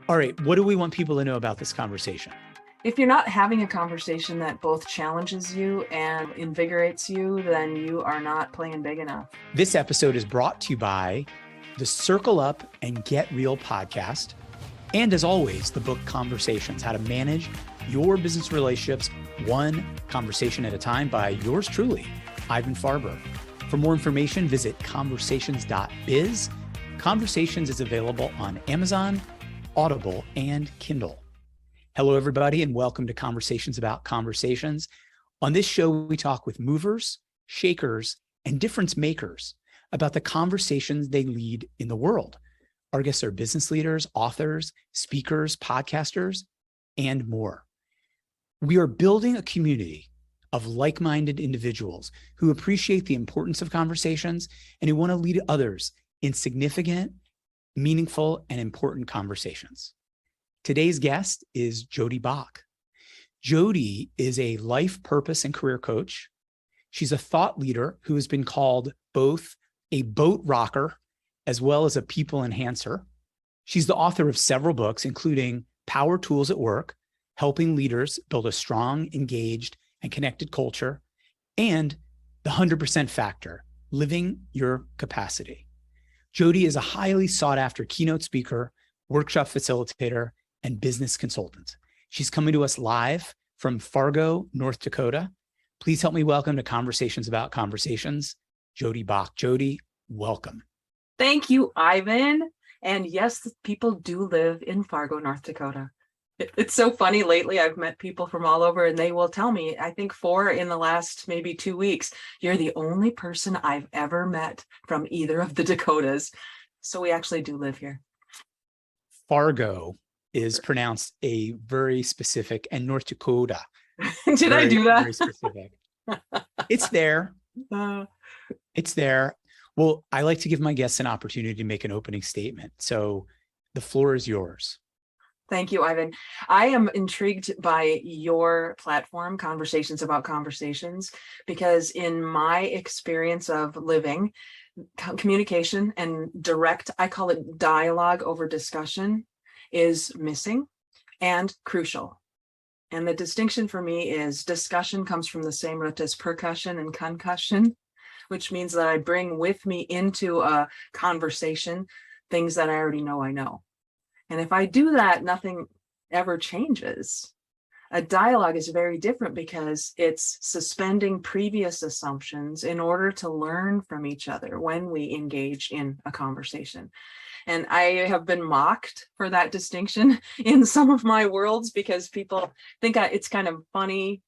All right, what do we want people to know about this conversation? If you're not having a conversation that both challenges you and invigorates you, then you are not playing big enough. This episode is brought to you by the Circle Up and Get Real podcast. And as always, the book Conversations, How to Manage Your Business Relationships One Conversation at a Time by yours truly, Ivan Farber. For more information, visit conversations.biz. Conversations is available on Amazon, Audible, and Kindle. Hello, everybody, and welcome to Conversations About Conversations. On this show, we talk with movers, shakers, and difference makers about the conversations they lead in the world. Our guests are business leaders, authors, speakers, podcasters, and more. We are building a community of like-minded individuals who appreciate the importance of conversations and who want to lead others in significant, meaningful, and important conversations. Today's guest is Jodee Bock. Jodee is a life purpose and career coach. She's a thought leader who has been called both a boat rocker as well as a people enhancer. She's the author of several books, including Power Tools at Work, helping leaders build a strong, engaged, and connected culture, and The 100% Factor, living your capacity. Jodee is a highly sought after keynote speaker, workshop facilitator, and business consultant. She's coming to us live from Fargo, North Dakota. Please help me welcome to Conversations About Conversations, Jodee Bock. Jodee, welcome. Thank you, Ivan. And yes, people do live in Fargo, North Dakota. It's so funny. Lately, I've met people from all over, and they will tell me, I think 4 in the last maybe 2 weeks, you're the only person I've ever met from either of the Dakotas. So we actually do live here. Fargo is pronounced a very specific, and North Dakota. Did I do that? Very specific. It's there. It's there. Well, I like to give my guests an opportunity to make an opening statement. So the floor is yours. Thank you, Ivan. I am intrigued by your platform, Conversations About Conversations, because in my experience of living, communication and direct, I call it dialogue over discussion, is missing and crucial. And the distinction for me is discussion comes from the same root as percussion and concussion, which means that I bring with me into a conversation things that I already know I know. And if I do that, nothing ever changes. A dialogue is very different because it's suspending previous assumptions in order to learn from each other when we engage in a conversation. And I have been mocked for that distinction in some of my worlds because people think it's kind of funny,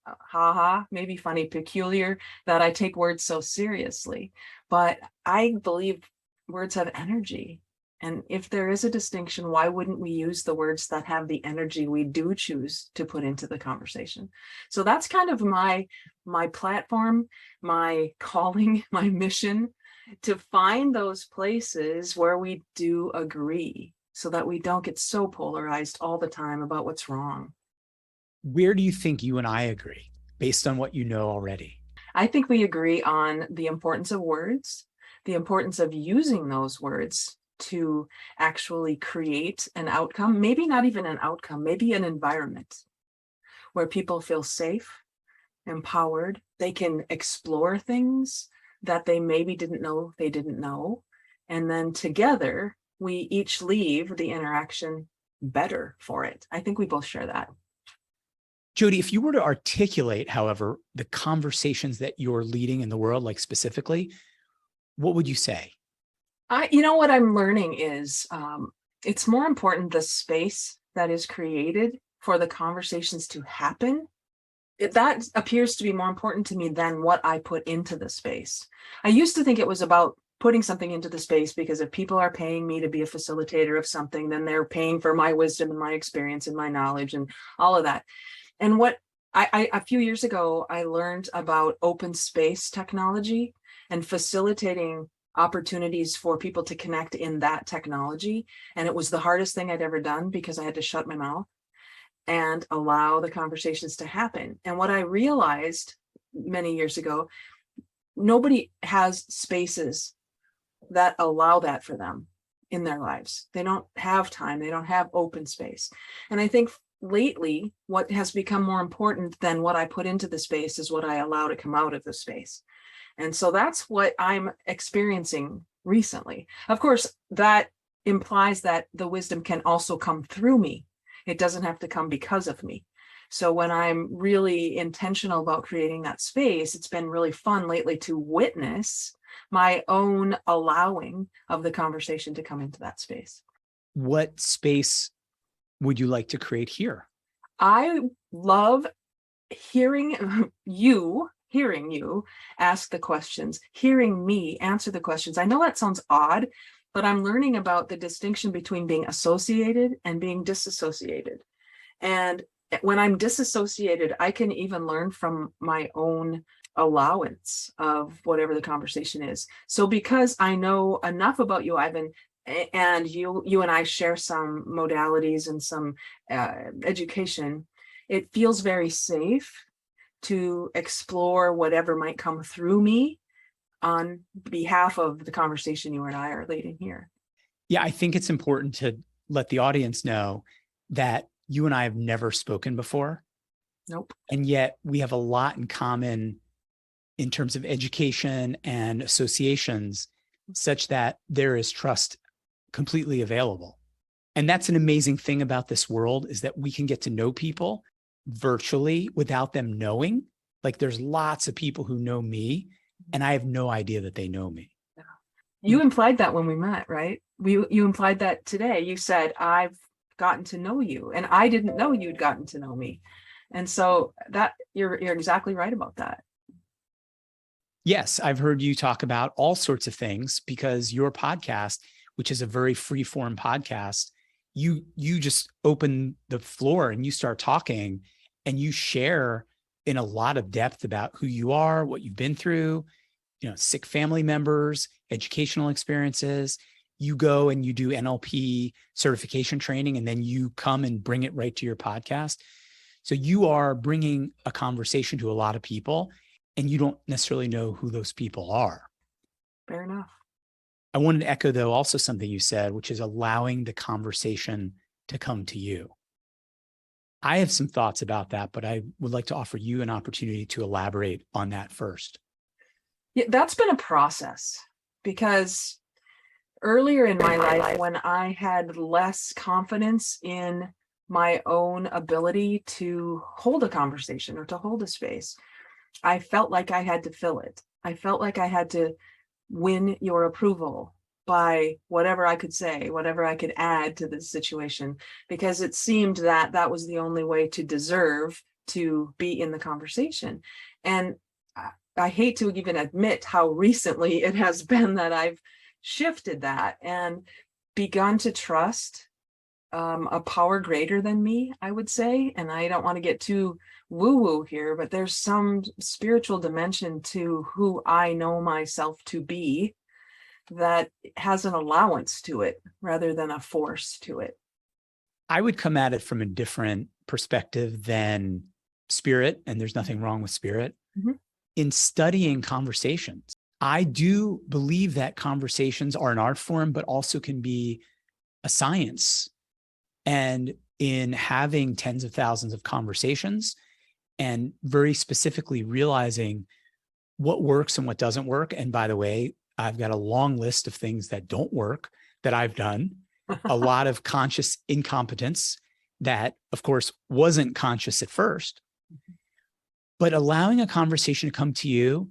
maybe funny, peculiar, that I take words so seriously. But I believe words have energy. And if there is a distinction, why wouldn't we use the words that have the energy we do choose to put into the conversation? So that's kind of my platform, my calling, my mission, to find those places where we do agree so that we don't get so polarized all the time about what's wrong. Where do you think you and I agree based on what you know already? I think we agree on the importance of words, the importance of using those words to actually create an outcome, maybe not even an outcome, maybe an environment where people feel safe, empowered, they can explore things that they maybe didn't know. And then together, we each leave the interaction better for it. I think we both share that. Jodee, if you were to articulate, however, the conversations that you're leading in the world, like specifically, what would you say? What I'm learning is it's more important the space that is created for the conversations to happen. That appears to be more important to me than what I put into the space. I used to think it was about putting something into the space because if people are paying me to be a facilitator of something, then they're paying for my wisdom and my experience and my knowledge and all of that. And what a few years ago, I learned about open space technology and facilitating opportunities for people to connect in that technology. And it was the hardest thing I'd ever done because I had to shut my mouth and allow the conversations to happen. And what I realized many years ago, nobody has spaces that allow that for them. in their lives. They don't have time. They don't have open space. And I think lately, what has become more important than what I put into the space is what I allow to come out of the space. And so that's what I'm experiencing recently. Of course, that implies that the wisdom can also come through me. It doesn't have to come because of me. So when I'm really intentional about creating that space, it's been really fun lately to witness my own allowing of the conversation to come into that space. What space would you like to create here? I love hearing you ask the questions, hearing me answer the questions. I know that sounds odd, but I'm learning about the distinction between being associated and being disassociated. And when I'm disassociated, I can even learn from my own allowance of whatever the conversation is. So because I know enough about you, Ivan, and you and I share some modalities and some education, it feels very safe to explore whatever might come through me on behalf of the conversation you and I are leading here. Yeah, I think it's important to let the audience know that you and I have never spoken before. Nope. And yet we have a lot in common in terms of education and associations, such that there is trust completely available. And that's an amazing thing about this world, is that we can get to know people virtually without them knowing. Like, there's lots of people who know me and I have no idea that they know me. You implied that when we met, right? You implied that today. You said, I've gotten to know you, and I didn't know you'd gotten to know me. And so that you're exactly right about that. Yes, I've heard you talk about all sorts of things, because your podcast, which is a very free form podcast, you just open the floor and you start talking and you share in a lot of depth about who you are, what you've been through, sick family members, educational experiences. You go and you do NLP certification training, and then you come and bring it right to your podcast. So you are bringing a conversation to a lot of people, and you don't necessarily know who those people are. Fair enough. I wanted to echo, though, also something you said, which is allowing the conversation to come to you. I have some thoughts about that, but I would like to offer you an opportunity to elaborate on that first. Yeah, that's been a process, because earlier in my life, when I had less confidence in my own ability to hold a conversation or to hold a space, I felt like I had to fill it. I felt like I had to win your approval by whatever I could say, whatever I could add to the situation, because it seemed that that was the only way to deserve to be in the conversation. And I hate to even admit how recently it has been that I've shifted that and begun to trust a power greater than me, I would say. And I don't want to get too woo-woo here, but there's some spiritual dimension to who I know myself to be that has an allowance to it rather than a force to it. I would come at it from a different perspective than spirit, and there's nothing wrong with spirit. Mm-hmm. In studying conversations, I do believe that conversations are an art form, but also can be a science. And in having tens of thousands of conversations, and very specifically realizing what works and what doesn't work. And by the way, I've got a long list of things that don't work that I've done, a lot of conscious incompetence that, of course, wasn't conscious at first. But allowing a conversation to come to you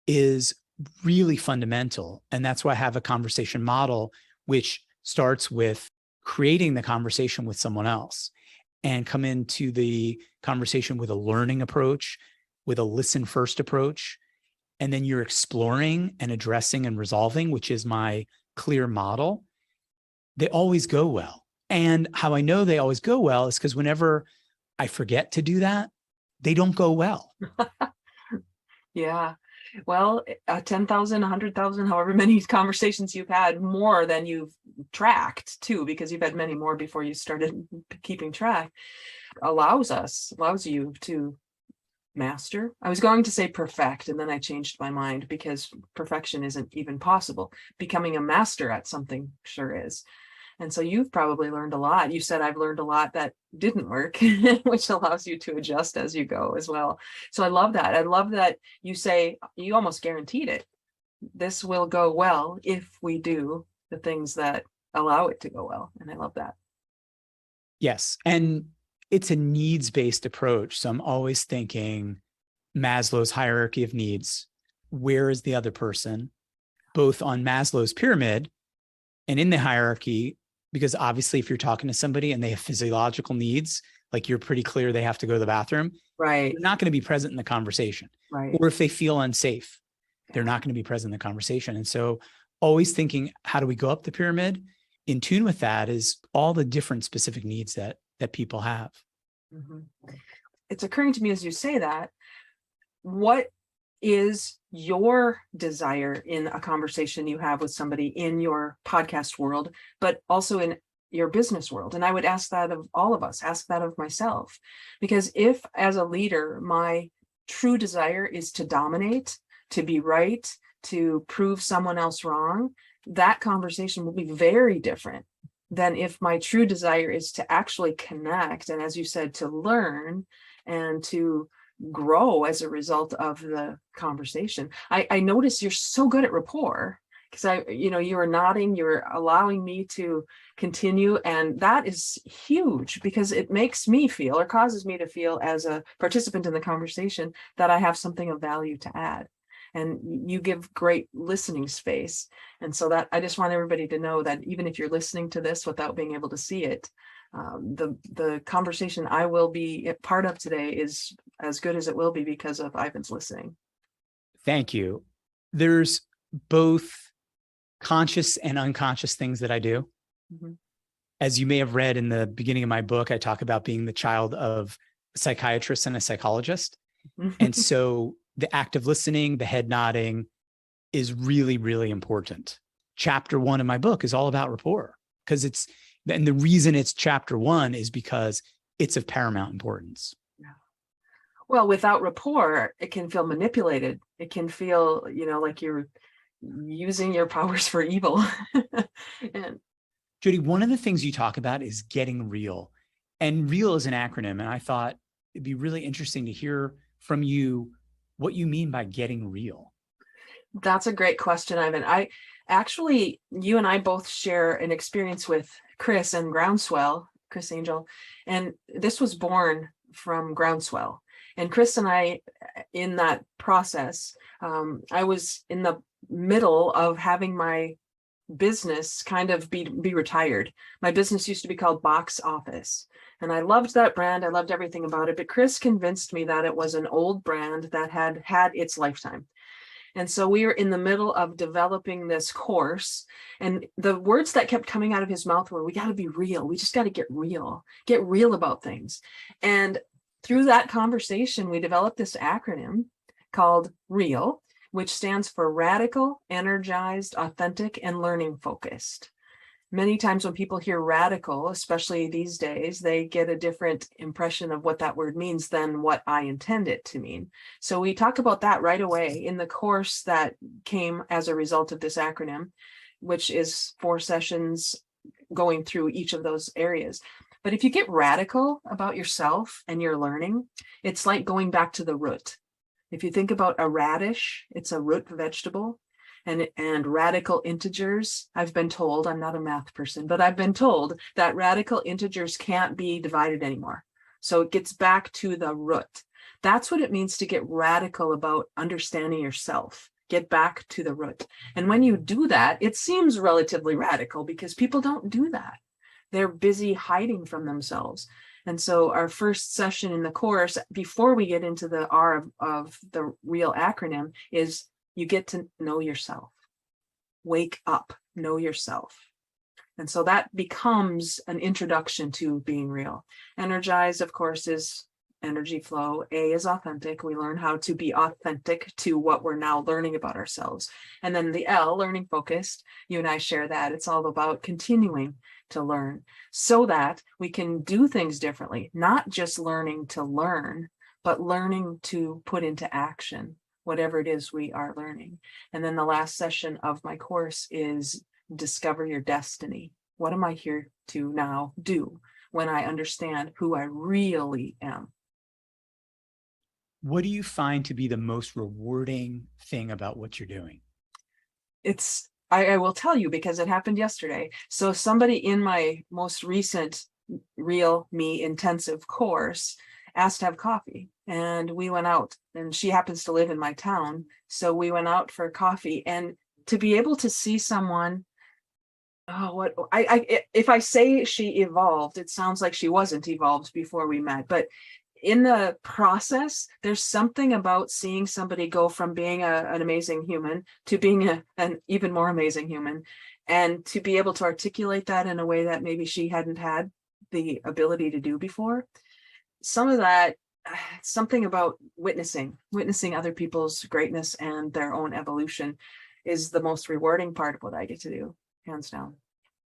is really fundamental. And that's why I have a conversation model, which starts with creating the conversation with someone else, and come into the conversation with a learning approach, with a listen first approach. And then you're exploring and addressing and resolving, which is my clear model. They always go well. And how I know they always go well is because whenever I forget to do that, they don't go well. Yeah. Well, 10,000, 100,000, however many conversations you've had, more than you've tracked too, because you've had many more before you started keeping track, allows you to master. I was going to say perfect, and then I changed my mind because perfection isn't even possible. Becoming a master at something sure is. And so you've probably learned a lot. You said I've learned a lot that didn't work, which allows you to adjust as you go as well. So I love that. I love that you say you almost guaranteed it. This will go well if we do the things that allow it to go well. And I love that. Yes. And it's a needs-based approach. So I'm always thinking Maslow's hierarchy of needs. Where is the other person? Both on Maslow's pyramid and in the hierarchy, because obviously if you're talking to somebody and they have physiological needs, like you're pretty clear they have to go to the bathroom, right? They're not going to be present in the conversation. Right. Or if they feel unsafe, they're not going to be present in the conversation. And so always thinking, how do we go up the pyramid? In tune with that is all the different specific needs that people have. Mm-hmm. It's occurring to me as you say that, what is your desire in a conversation you have with somebody in your podcast world, but also in your business world? And I would ask that of all of us, ask that of myself, because if as a leader, my true desire is to dominate, to be right, to prove someone else wrong, that conversation will be very different than if my true desire is to actually connect. And as you said, to learn and to grow as a result of the conversation. I notice you're so good at rapport, because you are nodding, you're allowing me to continue. And that is huge, because it makes me feel, or causes me to feel as a participant in the conversation, that I have something of value to add. And you give great listening space. And so that I just want everybody to know that even if you're listening to this without being able to see it, the conversation I will be a part of today is as good as it will be because of Ivan's listening. Thank you. There's both conscious and unconscious things that I do. Mm-hmm. As you may have read in the beginning of my book, I talk about being the child of a psychiatrist and a psychologist. And so the act of listening, the head nodding is really, really important. Chapter 1 of my book is all about rapport, because and the reason it's chapter 1 is because it's of paramount importance. Well, without rapport, it can feel manipulated. It can feel, like you're using your powers for evil. And Jodee, one of the things you talk about is getting real. And REAL is an acronym. And I thought it'd be really interesting to hear from you what you mean by getting real. That's a great question, Ivan. You and I both share an experience with Chris and Groundswell, Chris Angel. And this was born from Groundswell. And Chris and I, in that process, I was in the middle of having my business kind of be retired. My business used to be called Box Office. And I loved that brand. I loved everything about it. But Chris convinced me that it was an old brand that had had its lifetime. And so we were in the middle of developing this course. And the words that kept coming out of his mouth were, we got to be real. We just got to get real about things. And through that conversation, we developed this acronym called REAL, which stands for Radical, Energized, Authentic, and Learning Focused. Many times when people hear radical, especially these days, they get a different impression of what that word means than what I intend it to mean. So we talk about that right away in the course that came as a result of this acronym, which is 4 sessions going through each of those areas. But if you get radical about yourself and your learning, it's like going back to the root. If you think about a radish, it's a root vegetable. And radical integers, I've been told, I'm not a math person, but I've been told that radical integers can't be divided anymore. So it gets back to the root. That's what it means to get radical about understanding yourself. Get back to the root. And when you do that, it seems relatively radical because people don't do that. They're busy hiding from themselves. And so our first session in the course, before we get into the R of the REAL acronym, is you get to know yourself. Wake up, know yourself. And so that becomes an introduction to being real. Energized, of course, is energy flow. A is authentic. We learn how to be authentic to what we're now learning about ourselves. And then the L, learning focused, you and I share that. It's all about continuing to learn so that we can do things differently, not just learning to learn, but learning to put into action whatever it is we are learning. And then the last session of my course is discover your destiny. What am I here to now do when I understand who I really am? What do you find to be the most rewarding thing about what you're doing? I will tell you because it happened yesterday. So somebody in my most recent Real Me intensive course asked to have coffee, and we went out, and she happens to live in my town. So we went out for coffee, and to be able to see someone, if I say she evolved, it sounds like she wasn't evolved before we met, but in the process, there's something about seeing somebody go from being an amazing human to being an even more amazing human, and to be able to articulate that in a way that maybe she hadn't had the ability to do before. Some of that, something about witnessing other people's greatness and their own evolution is the most rewarding part of what I get to do, hands down.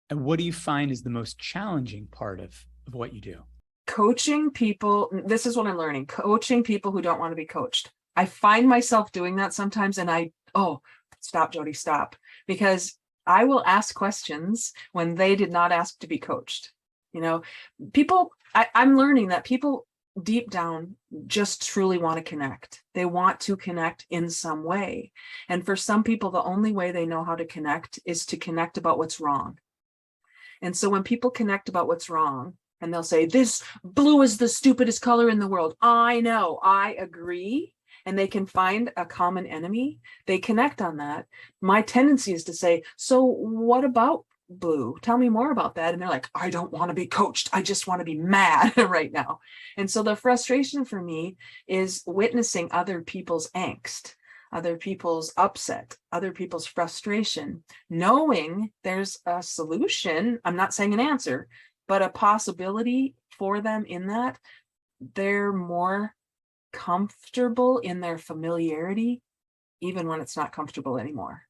And what do you find is the most challenging part of what you do? Coaching people. This is what I'm learning. Coaching people who don't want to be coached. I find myself doing that sometimes, and stop, Jodee, stop. Because I will ask questions when they did not ask to be coached. I'm learning that people deep down just truly want to connect. They want to connect in some way. And for some people, the only way they know how to connect is to connect about what's wrong. And so when people connect about what's wrong, and they'll say, this blue is the stupidest color in the world. I know, I agree. And they can find a common enemy. They connect on that. My tendency is to say, so what about blue? Tell me more about that. And they're like, I don't want to be coached. I just want to be mad right now. And so the frustration for me is witnessing other people's angst, other people's upset, other people's frustration, knowing there's a solution. I'm not saying an answer, but a possibility for them in that. They're more comfortable in their familiarity, even when it's not comfortable anymore.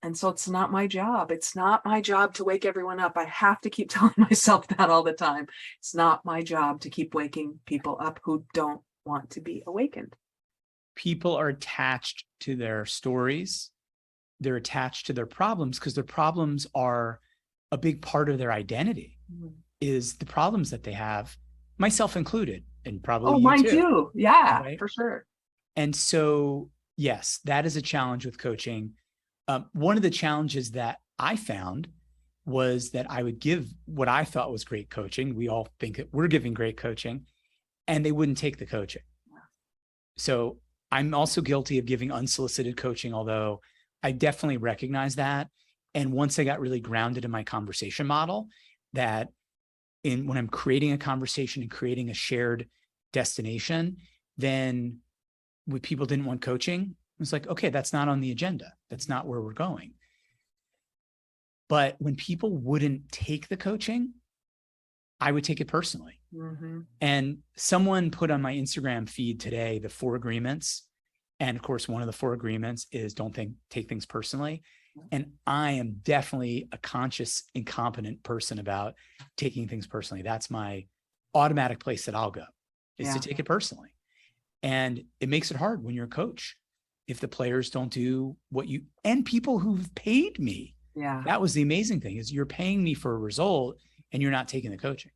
And so it's not my job. It's not my job to wake everyone up. I have to keep telling myself that all the time. It's not my job to keep waking people up who don't want to be awakened. People are attached to their stories. They're attached to their problems because their problems are a big part of their identity. Is the problems that they have, myself included, and probably you mine too. too. Yeah, right? For sure. And so, yes, that is a challenge with coaching. One of the challenges that I found was that I would give what I thought was great coaching. We all think that we're giving great coaching, and they wouldn't take the coaching. So I'm also guilty of giving unsolicited coaching, although I definitely recognize that. And once I got really grounded in my conversation model, that when I'm creating a conversation and creating a shared destination, then when people didn't want coaching, it's like, okay, that's not on the agenda. That's not where we're going. But when people wouldn't take the coaching, I would take it personally. And someone put on my Instagram feed today the 4 agreements. And of course, one of the 4 agreements is don't take things personally. And I am definitely a conscious, incompetent person about taking things personally. That's my automatic place that I'll go, is to take it personally. And it makes it hard when you're a coach. If the players don't do what you, and people who've paid me. Yeah. That was the amazing thing, is you're paying me for a result and you're not taking the coaching.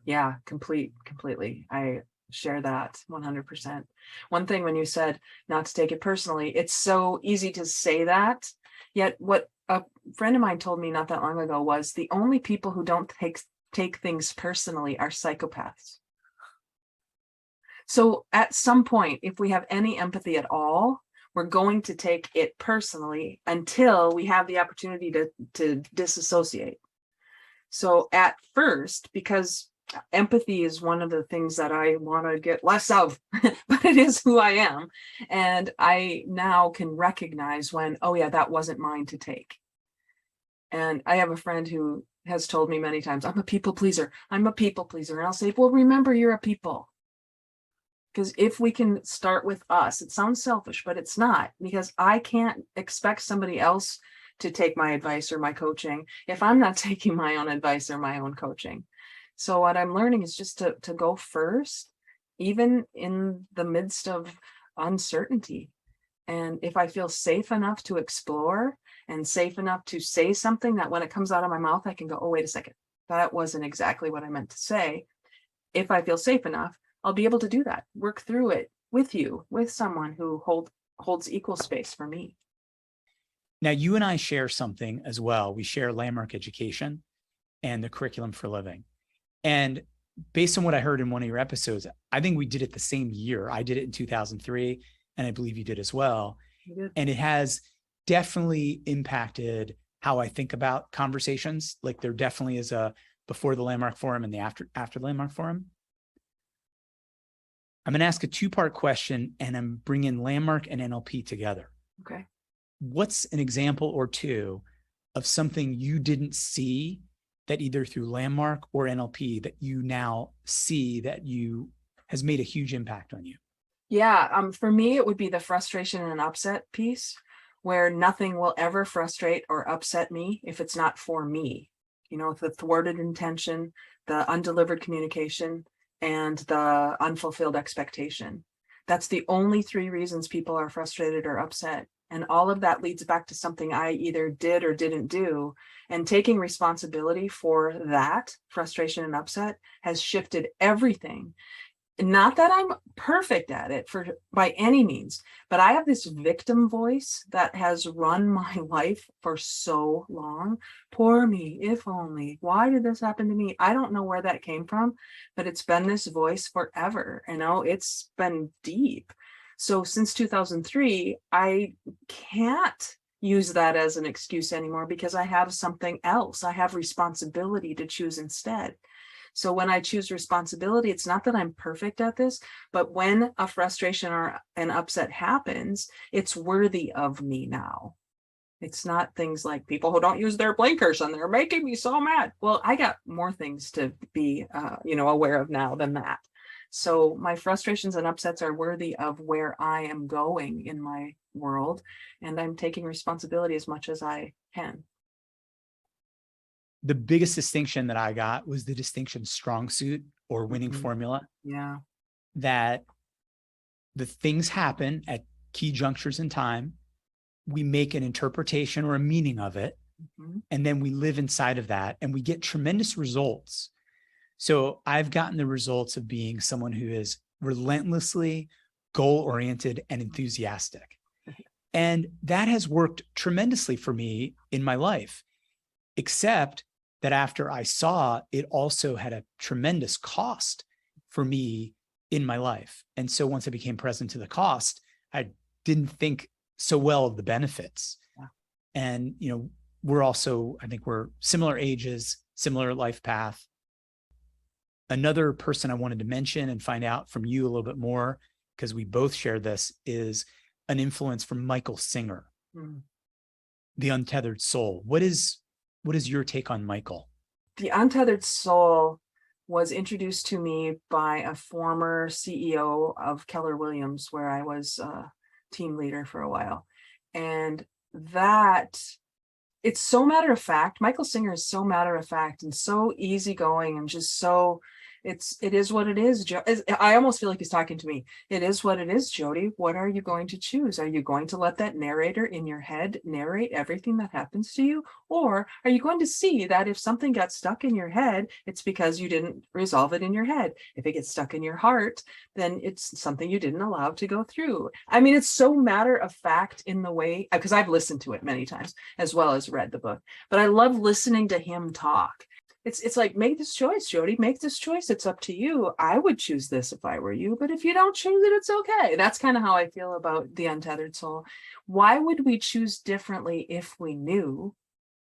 Yeah, completely. I share that 100%. One thing when you said not to take it personally, it's so easy to say that. Yet what a friend of mine told me not that long ago was the only people who don't take things personally are psychopaths. So at some point, if we have any empathy at all, we're going to take it personally until we have the opportunity to disassociate. So at first, because empathy is one of the things that I want to get less of, but it is who I am. And I now can recognize when, oh yeah, that wasn't mine to take. And I have a friend who has told me many times, I'm a people pleaser. I'm a people pleaser. And I'll say, well, remember, you're a people. Because if we can start with us, it sounds selfish, but it's not, because I can't expect somebody else to take my advice or my coaching if I'm not taking my own advice or my own coaching. So what I'm learning is just to go first even in the midst of uncertainty. And if I feel safe enough to explore and safe enough to say something that when it comes out of my mouth, I can go, oh, wait a second, that wasn't exactly what I meant to say. If I feel safe enough, I'll be able to do that, work through it with you, with someone who holds equal space for me. Now, you and I share something as well. We share landmark education and the curriculum for living. And based on what I heard in one of your episodes, I think we did it the same year. I did it in 2003, and I believe you did as well. And it has definitely impacted how I think about conversations. Like there definitely is a before the Landmark Forum and the after the Landmark Forum. I'm going to ask a two-part question, and I'm bringing Landmark and NLP together. Okay. What's an example or two of something you didn't see that either through Landmark or NLP that you now see that has made a huge impact on you? Yeah, for me, it would be the frustration and upset piece, where nothing will ever frustrate or upset me if it's not for me. You know, the thwarted intention, the undelivered communication, and the unfulfilled expectation. That's the only three reasons people are frustrated or upset. And all of that leads back to something I either did or didn't do. And taking responsibility for that frustration and upset has shifted everything. Not that I'm perfect at it by any means, but I have this victim voice that has run my life for so long. Poor me, if only. Why did this happen to me? I don't know where that came from, but it's been this voice forever. You know, it's been deep. So since 2003, I can't use that as an excuse anymore because I have something else. I have responsibility to choose instead. So when I choose responsibility, it's not that I'm perfect at this, but when a frustration or an upset happens, it's worthy of me now. It's not things like people who don't use their blinkers and they're making me so mad. Well, I got more things to be, aware of now than that. So my frustrations and upsets are worthy of where I am going in my world, and I'm taking responsibility as much as I can. The biggest distinction that I got was the distinction strong suit or winning formula. Yeah. That the things happen at key junctures in time. We make an interpretation or a meaning of it. And then we live inside of that and we get tremendous results. So I've gotten the results of being someone who is relentlessly goal-oriented and enthusiastic. And that has worked tremendously for me in my life, except that after I saw it also had a tremendous cost for me in my life. And so once I became present to the cost, I didn't think so well of the benefits. Yeah. And, I think we're similar ages, similar life path. Another person I wanted to mention and find out from you a little bit more, because we both share this, is an influence from Michael Singer, The Untethered Soul. What is your take on Michael? The Untethered Soul was introduced to me by a former CEO of Keller Williams, where I was a team leader for a while. And it's so matter of fact. Michael Singer is so matter of fact and so easygoing and just so it is what it is. I almost feel like he's talking to me. It is what it is, Jodee. What are you going to choose? Are you going to let that narrator in your head narrate everything that happens to you? Or are you going to see that if something got stuck in your head, it's because you didn't resolve it in your head? If it gets stuck in your heart, then it's something you didn't allow to go through. I mean, it's so matter of fact in the way, because I've listened to it many times as well as read the book, but I love listening to him talk. It's like, make this choice, Jodee, make this choice. It's up to you. I would choose this if I were you, but if you don't choose it, it's okay. That's kind of how I feel about The Untethered Soul. Why would we choose differently if we knew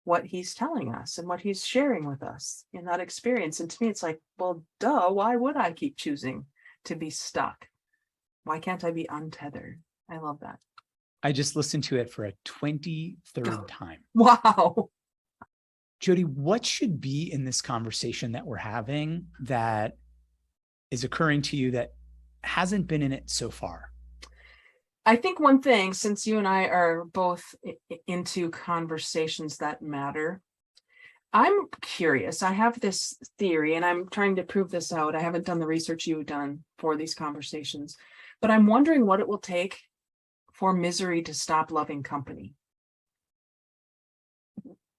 what he's telling us and what he's sharing with us in that experience? And to me, it's like, well, duh, why would I keep choosing to be stuck? Why can't I be untethered? I love that. I just listened to it for a 23rd time. Wow. Jodee, what should be in this conversation that we're having that is occurring to you that hasn't been in it so far? I think one thing, since you and I are both into conversations that matter, I'm curious. I have this theory and I'm trying to prove this out. I haven't done the research you've done for these conversations, but I'm wondering what it will take for misery to stop loving company.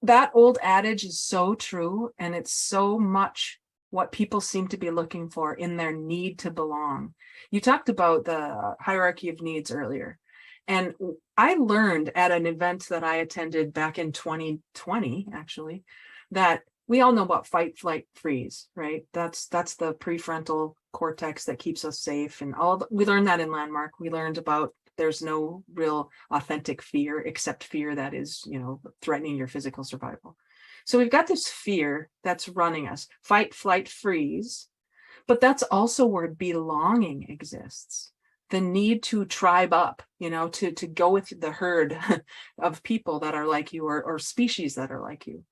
That old adage is so true, and it's so much what people seem to be looking for in their need to belong. You talked about the hierarchy of needs earlier, and I learned at an event that I attended back in 2020, actually, that we all know about fight, flight, freeze, right? That's the prefrontal cortex that keeps us safe, and we learned that in Landmark. We learned about there's no real authentic fear except fear that is, threatening your physical survival. So we've got this fear that's running us, fight, flight, freeze, but that's also where belonging exists. The need to tribe up, to go with the herd of people that are like you, or species that are like you.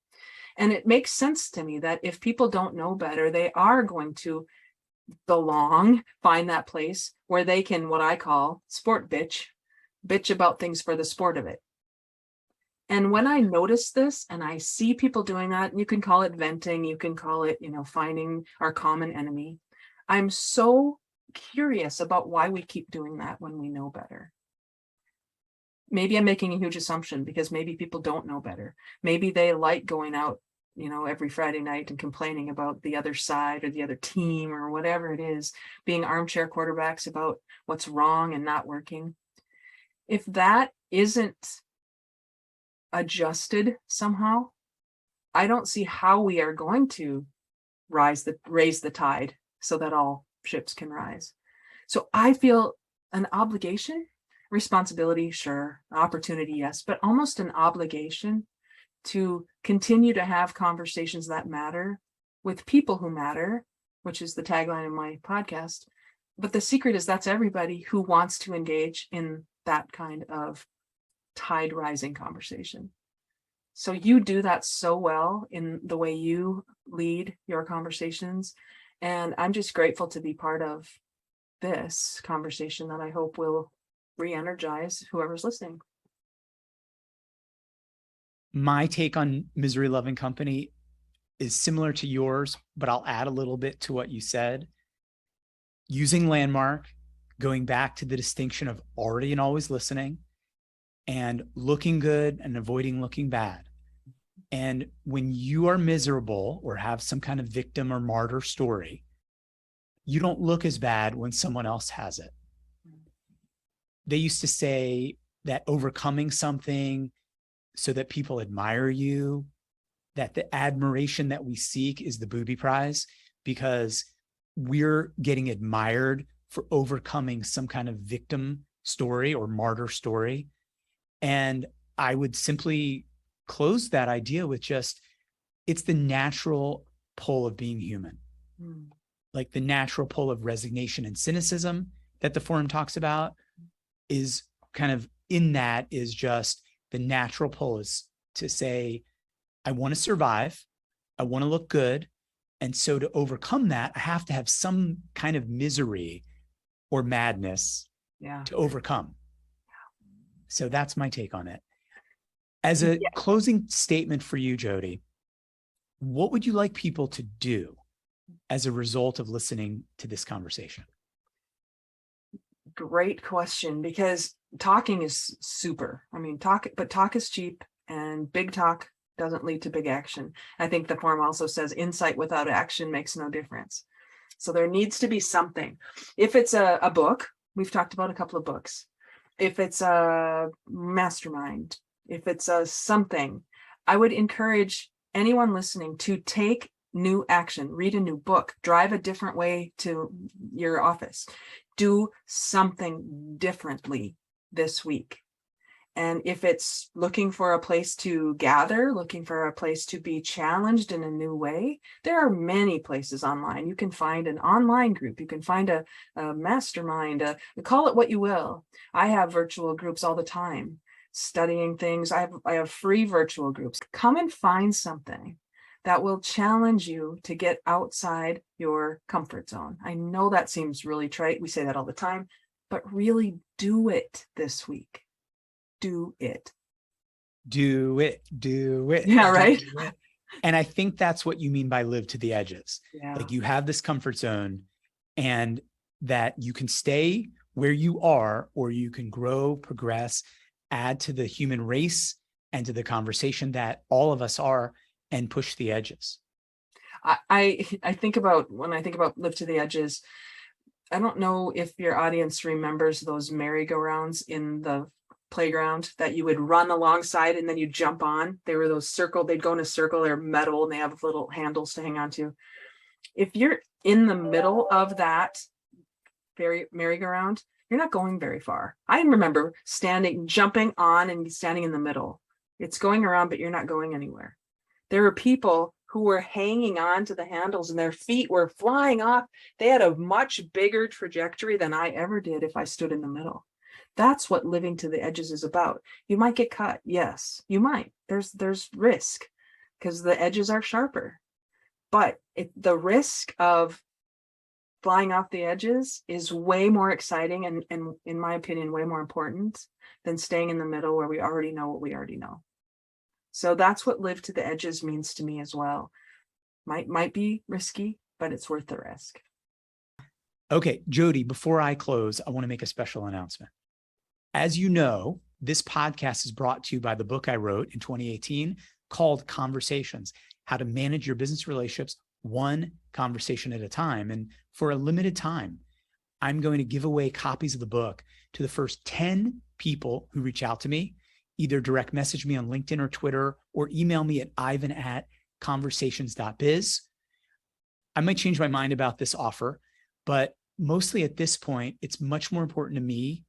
And it makes sense to me that if people don't know better, they are going to belong, find that place where they can, what I call sport bitch about things for the sport of it. And when I notice this and I see people doing that, you can call it venting, you can call it, finding our common enemy. I'm so curious about why we keep doing that when we know better. Maybe I'm making a huge assumption because maybe people don't know better. Maybe they like going out every Friday night and complaining about the other side or the other team or whatever it is, being armchair quarterbacks about what's wrong and not working. If that isn't adjusted somehow, I don't see how we are going to raise the tide so that all ships can rise. So I feel an obligation, responsibility, sure, opportunity, yes, but almost an obligation to continue to have conversations that matter with people who matter, which is the tagline of my podcast. But the secret is that's everybody who wants to engage in that kind of tide rising conversation. So you do that so well in the way you lead your conversations. And I'm just grateful to be part of this conversation that I hope will re-energize whoever's listening. My take on misery loving company is similar to yours, but I'll add a little bit to what you said. Using Landmark, going back to the distinction of already and always listening, and looking good and avoiding looking bad. And when you are miserable or have some kind of victim or martyr story, you don't look as bad when someone else has it. They used to say that overcoming something so that people admire you, that the admiration that we seek is the booby prize, because we're getting admired for overcoming some kind of victim story or martyr story. And I would simply close that idea with just, it's the natural pull of being human. Like the natural pull of resignation and cynicism that the forum talks about is kind of in that is just the natural pull is to say, I want to survive. I want to look good. And so to overcome that, I have to have some kind of misery or madness to overcome. So that's my take on it. As a closing statement for you, Jodee, what would you like people to do as a result of listening to this conversation? Great question, because talking is super. I mean, talk is cheap, and big talk doesn't lead to big action. I think the forum also says insight without action makes no difference. So there needs to be something. If it's a book, we've talked about a couple of books. If it's a mastermind, if it's a something, I would encourage anyone listening to take new action, read a new book, drive a different way to your office, do something differently this week. And if it's looking for a place to gather, looking for a place to be challenged in a new way, there are many places online. You can find an online group. You can find a mastermind, call it what you will. I have virtual groups all the time, studying things. I have free virtual groups. Come and find something that will challenge you to get outside your comfort zone. I know that seems really trite. We say that all the time, but really do it this week. Do it. Do it. Yeah, right. And I think that's what you mean by live to the edges. Yeah. Like you have this comfort zone and that you can stay where you are, or you can grow, progress, add to the human race and to the conversation that all of us are, and push the edges. I think about, when I think about live to the edges, I don't know if your audience remembers those merry-go-rounds in the playground that you would run alongside and then you jump on. They were those they'd go in a circle, they're metal and they have little handles to hang on to. If you're in the middle of that merry-go-round, you're not going very far. I remember jumping on and standing in the middle. It's going around, but you're not going anywhere. There were people who were hanging on to the handles and their feet were flying off. They had a much bigger trajectory than I ever did if I stood in the middle. That's what living to the edges is about. You might get cut. Yes, you might. There's risk because the edges are sharper. But the risk of flying off the edges is way more exciting and in my opinion, way more important than staying in the middle where we already know what we already know. So that's what live to the edges means to me as well. Might be risky, but it's worth the risk. Okay, Jodee, before I close, I want to make a special announcement. As you know, this podcast is brought to you by the book I wrote in 2018 called Conversations: How to Manage Your Business Relationships One Conversation at a Time. And for a limited time, I'm going to give away copies of the book to the first 10 people who reach out to me. Either direct message me on LinkedIn or Twitter, or email me at ivan@conversations.biz. I might change my mind about this offer, but mostly at this point, it's much more important to me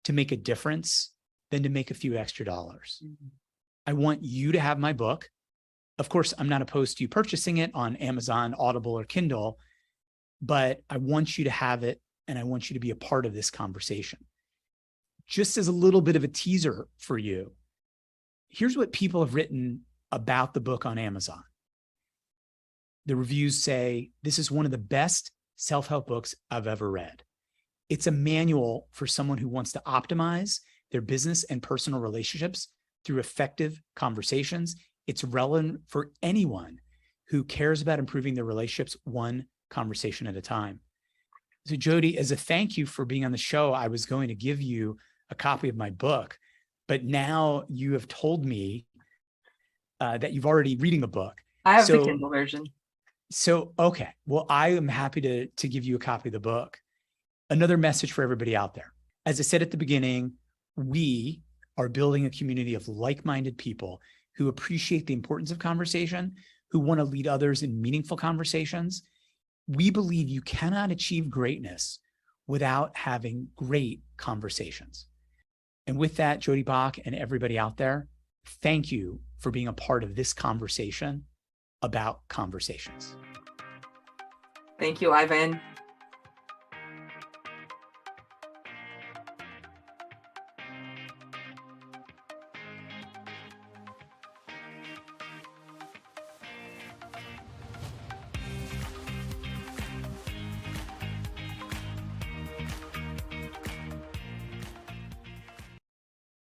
to make a difference than to make a few extra dollars. Mm-hmm. I want you to have my book. Of course, I'm not opposed to you purchasing it on Amazon, Audible, or Kindle, but I want you to have it and I want you to be a part of this conversation. Just as a little bit of a teaser for you, here's what people have written about the book on Amazon. The reviews say, this is one of the best self-help books I've ever read. It's a manual for someone who wants to optimize their business and personal relationships through effective conversations. It's relevant for anyone who cares about improving their relationships one conversation at a time. So Jodee, as a thank you for being on the show, I was going to give you a copy of my book, but now you have told me that you've already reading the book. I have the Kindle version. So, okay. Well, I am happy to give you a copy of the book. Another message for everybody out there. As I said at the beginning, we are building a community of like-minded people who appreciate the importance of conversation, who want to lead others in meaningful conversations. We believe you cannot achieve greatness without having great conversations. And with that, Jodee Bock and everybody out there, thank you for being a part of this conversation about conversations. Thank you, Ivan.